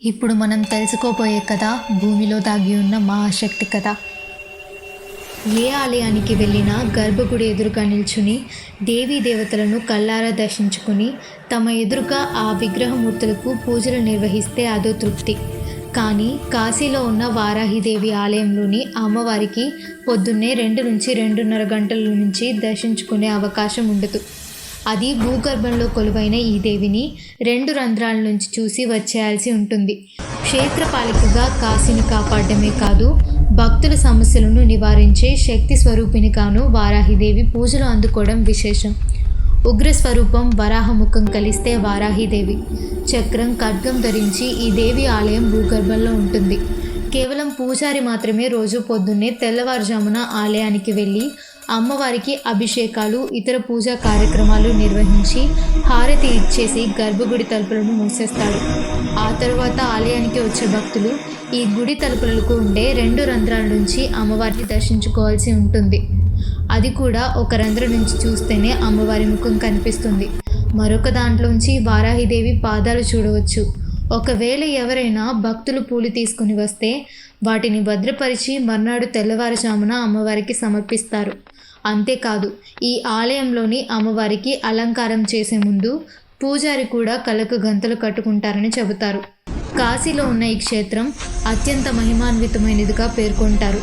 ఇప్పుడు మనం తెలుసుకోబోయే కథ భూమిలో దాగి ఉన్న మహాశక్తి కథ. ఏ ఆలయానికి వెళ్ళినా గర్భగుడి ఎదురుగా నిల్చుని దేవీ దేవతలను కళ్ళారా దర్శించుకుని తమ ఎదురుగా ఆ విగ్రహమూర్తులకు పూజలు నిర్వహిస్తే అదో తృప్తి. కానీ కాశీలో ఉన్న వారాహిదేవి ఆలయంలోని అమ్మవారికి పొద్దున్నే 2 నుంచి 2:30 గంటల నుంచి దర్శించుకునే అవకాశం ఉండదు. అది భూగర్భంలో కొలువైన ఈ దేవిని 2 రంధ్రాల నుంచి చూసి వచ్చేయాల్సి ఉంటుంది. క్షేత్రపాలికగా కాశీని కాపాడమే కాదు, భక్తుల సమస్యలను నివారించే శక్తి స్వరూపిణిగాను వారాహిదేవి పూజలు అందుకోవడం విశేషం. ఉగ్రస్వరూపం వరాహముఖం కలిస్తే వారాహిదేవి చక్రం ఖడ్గం ధరించి ఈ దేవి ఆలయం భూగర్భంలో ఉంటుంది. కేవలం పూజారి మాత్రమే రోజు పొద్దున్నే తెల్లవారుజామున ఆలయానికి వెళ్ళి అమ్మవారికి అభిషేకాలు, ఇతర పూజా కార్యక్రమాలు నిర్వహించి హారతి ఇచ్చేసి గర్భగుడి తలుపులను మూసేస్తాడు. ఆ తరువాత ఆలయానికి వచ్చే భక్తులు ఈ గుడి తలుపులకు ఉండే 2 రంధ్రాల నుంచి అమ్మవారిని దర్శించుకోవాల్సి ఉంటుంది. అది కూడా ఒక రంధ్రం నుంచి చూస్తేనే అమ్మవారి ముఖం కనిపిస్తుంది. మరొక దాంట్లోంచి వారాహిదేవి పాదాలు చూడవచ్చు. ఒకవేళ ఎవరైనా భక్తులు పూలు తీసుకుని వస్తే వాటిని భద్రపరిచి మర్నాడు తెల్లవారుజామున అమ్మవారికి సమర్పిస్తారు. అంతేకాదు, ఈ ఆలయంలోని అమ్మవారికి అలంకారం చేసే ముందు పూజారి కూడా కళ్ళకు గంతలు కట్టుకుంటారని చెబుతారు. కాశీలో ఉన్న ఈ క్షేత్రం అత్యంత మహిమాన్వితమైనదిగా పేర్కొంటారు.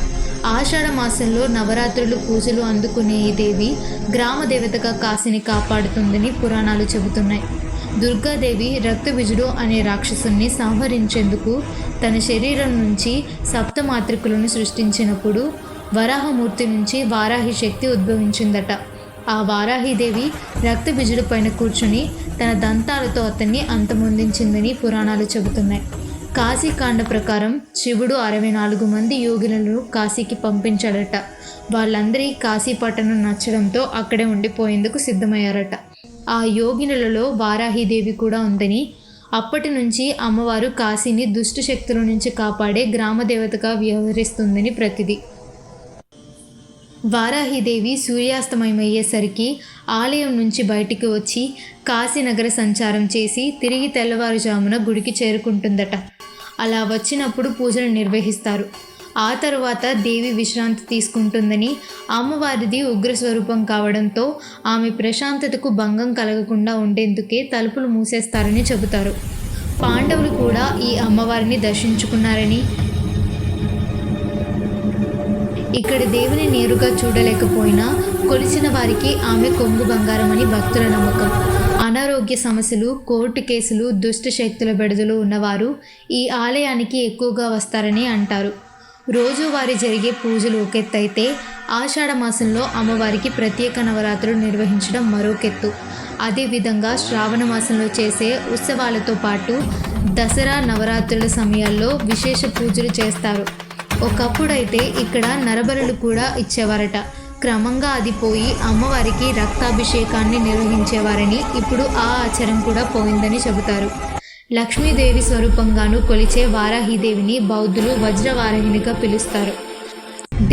ఆషాఢ మాసంలో నవరాత్రులు పూజలు అందుకునే ఈ దేవి గ్రామ దేవతగా కాశీని కాపాడుతుందని పురాణాలు చెబుతున్నాయి. దుర్గాదేవి రక్తబిజుడు అనే రాక్షసుని సంహరించేందుకు తన శరీరం నుంచి సప్తమాతృకులను సృష్టించినప్పుడు వరాహమూర్తి నుంచి వారాహి శక్తి ఉద్భవించిందట. ఆ వారాహిదేవి రక్తబిజుడు పైన కూర్చుని తన దంతాలతో అతన్ని అంతమొందించిందని పురాణాలు చెబుతున్నాయి. కాశీకాండ ప్రకారం శివుడు 64 మంది యోగినులను కాశీకి పంపించాడట. వాళ్ళందరి కాశీ పట్టణం నచ్చడంతో అక్కడే ఉండిపోయేందుకు సిద్ధమయ్యారట. ఆ యోగినులలో వారాహిదేవి కూడా ఉందని, అప్పటి నుంచి అమ్మవారు కాశీని దుష్ట శక్తుల నుంచి కాపాడే గ్రామదేవతగా వ్యవహరిస్తుందని ప్రతీది. వారాహిదేవి సూర్యాస్తమయమయ్యేసరికి ఆలయం నుంచి బయటికి వచ్చి కాశీనగర సంచారం చేసి తిరిగి తెల్లవారుజామున గుడికి చేరుకుంటుందట. అలా వచ్చినప్పుడు పూజలు నిర్వహిస్తారు. ఆ తరువాత దేవి విశ్రాంతి తీసుకుంటుందని, అమ్మవారిది ఉగ్రస్వరూపం కావడంతో ఆమె ప్రశాంతతకు భంగం కలగకుండా ఉండేందుకే తలుపులు మూసేస్తారని చెబుతారు. పాండవులు కూడా ఈ అమ్మవారిని దర్శించుకున్నారని, ఇక్కడ దేవిని నేరుగా చూడలేకపోయినా కొలిచిన వారికి ఆమె కొంగు బంగారం అని భక్తుల నమ్మకం. అనారోగ్య సమస్యలు, కోర్టు కేసులు, దుష్ట శక్తుల బెడదలు ఉన్నవారు ఈ ఆలయానికి ఎక్కువగా వస్తారని అంటారు. రోజువారీ జరిగే పూజలు ఒకెత్తైతే ఆషాఢ మాసంలో అమ్మవారికి ప్రత్యేక నవరాత్రులు నిర్వహించడం మరొకెత్తు. అదేవిధంగా శ్రావణ మాసంలో చేసే ఉత్సవాలతో పాటు దసరా, నవరాత్రుల సమయాల్లో విశేష పూజలు చేస్తారు. ఒకప్పుడైతే ఇక్కడ నరబలులు కూడా ఇచ్చేవారట. క్రమంగా అది పోయి అమ్మవారికి రక్తాభిషేకాన్ని నిర్వహించేవారని, ఇప్పుడు ఆ ఆచారం కూడా పోయిందని చెబుతారు. లక్ష్మీదేవి స్వరూపంగాను కొలిచే వారాహిదేవిని బౌద్ధులు వజ్రవారాహినిగా పిలుస్తారు.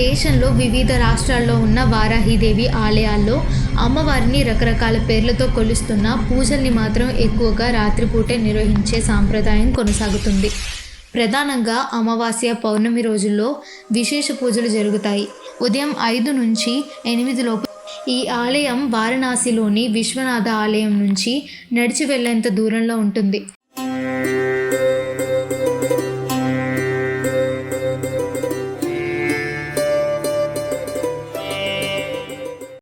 దేశంలో వివిధ రాష్ట్రాల్లో ఉన్న వారాహిదేవి ఆలయాల్లో అమ్మవారిని రకరకాల పేర్లతో కొలుస్తున్న పూజల్ని మాత్రం ఎక్కువగా రాత్రిపూటే నిర్వహించే సాంప్రదాయం కొనసాగుతుంది. ప్రధానంగా అమావాస్య, పౌర్ణమి రోజుల్లో విశేష పూజలు జరుగుతాయి. ఉదయం 5 నుంచి 8 లోపు ఈ ఆలయం వారణాసిలోని విశ్వనాథ ఆలయం నుంచి నడిచి వెళ్లేంత దూరంలో ఉంటుంది.